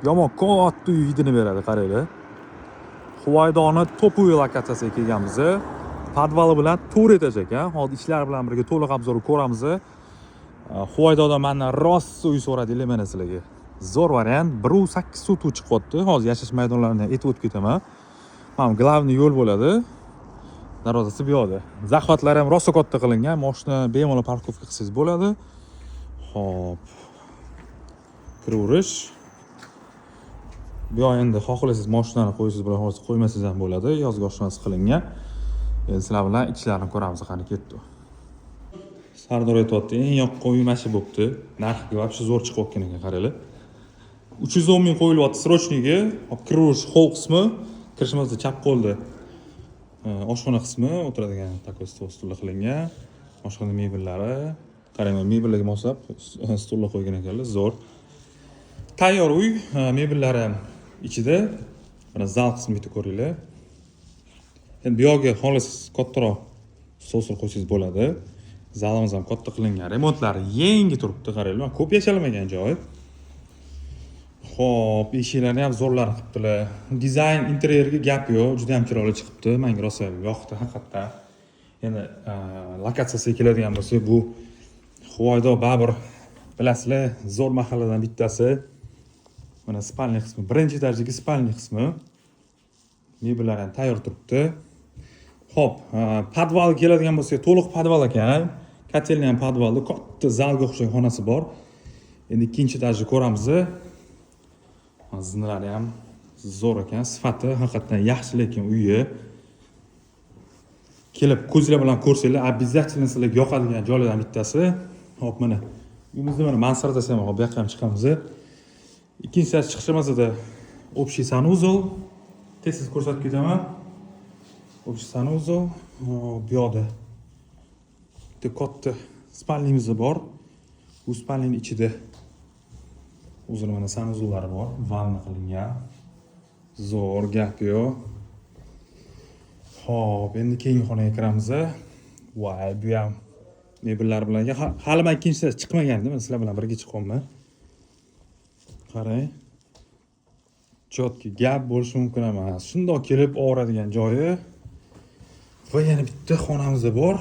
Yomon katta uy hidini beradi, qaranglar. Huvaydoni to'p-uy lokatsiyasiga kelganmiz. Podvali bilan 4 etaj ekan. Hozir ishlar bilan birga to'liq obzorni ko'ramiz. Huvaydodan mendan rost uy so'radinglar mana sizlarga. Zo'r variant, 1.8 sut chiqyapti. Hozir yashash maydonlarini aytib o'tib ketaman. Mana glavniy yo'l bo'ladi. Darvozasi bu yoqda. Zaxvatlar ham rosa katta qilingan. Mashina bemalol parkovka qilsangiz bo'ladi. Xo'p. Kiraverish. Bu yoq endi xohlasangiz mashinani qo'ysangiz bilan hozir qo'ymasangiz ham bo'ladi. Yozgi oshnasi qilingan. Endi sizlar bilan ichlarini ko'ramiz, qani ketdi. Sardor aytayapti, eng yoqqa uy mana shu bo'libdi. Narxiga вообще zo'r chiqayotgan ekan, qaranglar. 310 ming qo'yilyapti srochniga. Hop, kiraverish hol qismi, kirishimizda chap qo'lda. Oshxona qismi o'tiradigan takoy stullar qilingan. Oshxona mebellari, qarang, mebellarga moslab stullar qo'ygan ekanlar, zo'r. Tayyor uy, mebellari ham ichida. Mana zal qismini bitta ko'ringlar. Endi bu yoqqa xohlasangiz kattaroq stol qo'ysangiz bo'ladi. Zalimiz ham katta qilingan. Remontlari yangi turibdi, qaranglar. Ko'p yashalmagan joy. Xo'p, eshiklarni ham zo'rlarni qilibdilar. Dizayn, interyerga gap yo'q, juda ham chiroyli chiqibdi. Menga rosa yoqdi haqiqatdan. Endi lokatsiyasiga keladigan bo'lsak, bu Huvaydo Babur, bilasizlar, zo'r mahalladan bittasi. Mana spalniy qismi, birinchi darajdagi spalniy qismi. Mebellar ham tayyor turibdi. Xo'p, podvalga keladigan bo'lsak, to'liq podval ekan. Kotelni ham podvalda, katta zalga o'xshagan xonasi bor. Endi ikkinchi etajni ko'ramiz. Zinalari ham zo'r ekan, sifati haqiqatdan yaxshi, lekin uyi kelib ko'zlar bilan ko'rsanglar, обязательно sizlarga yoqadigan joylardan bittasi. Hop, mana uyimizni mana mansardasi ham, hop, bu yoqqa ham chiqamiz. Ikkinchi chiqishimizda общий санузел, tez ko'rsatib ketaman. Общий санузел, bu yoqda bitta katta spalniyimiz bor. Bu spalning ichida o'zini mana sanuzellari bor, vanna qilingan. Zo'r gap yo'q. Xo'p, endi keyingi xonaga kiramiz. Voy, bu ham mebellar bilan hali men ikkinchisi chiqmaganda, men sizlar bilan birga chiqyapman. Qarang. Chotki gap bo'lishi mumkin emas. Shundoq kelib o'radigan joyi. Va yana bitta xonamiz bor.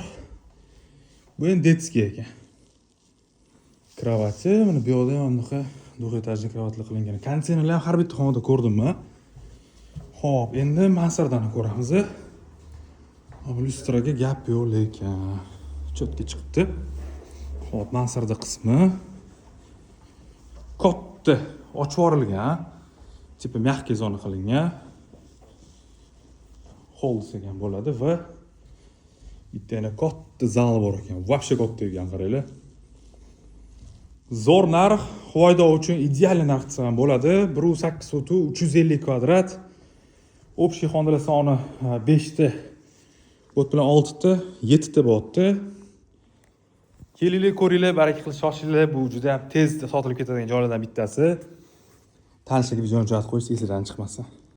Bu endi detskiy ekan. Kravati, mana bu yoqda ham bunaqa duh etajli kravatlar qilingan. Konditsionerlar ham har bitta xonada ko'rdimmi? Xo'p, endi mansardani ko'ramiz. Lyustraga gap yo'q, lekin chotki chiqibdi. Xo'p, mansarda qismi katta ochib yuborilgan. Tipi mягкий zona qilingan. Hol degan bo'ladi va bitta yana katta zal bor ekan. Вообще katta ekan, qaranglar. Zo'r narx, Huvaydo uchun ideal narx desam bo'ladi. 1.8 sotu 350 kvadrat. Общий xonalar soni 5 ta. Bu bilan 6 ta, 7 ta bo'lyapti. Kelinglar, ko'ringlar, baraka qilib shoshinglar. Bu juda ham tez sotilib ketadigan joylardan bittasi. Tanishlarga videoni jo'natib qo'ysiz, esingizdan chiqmasin.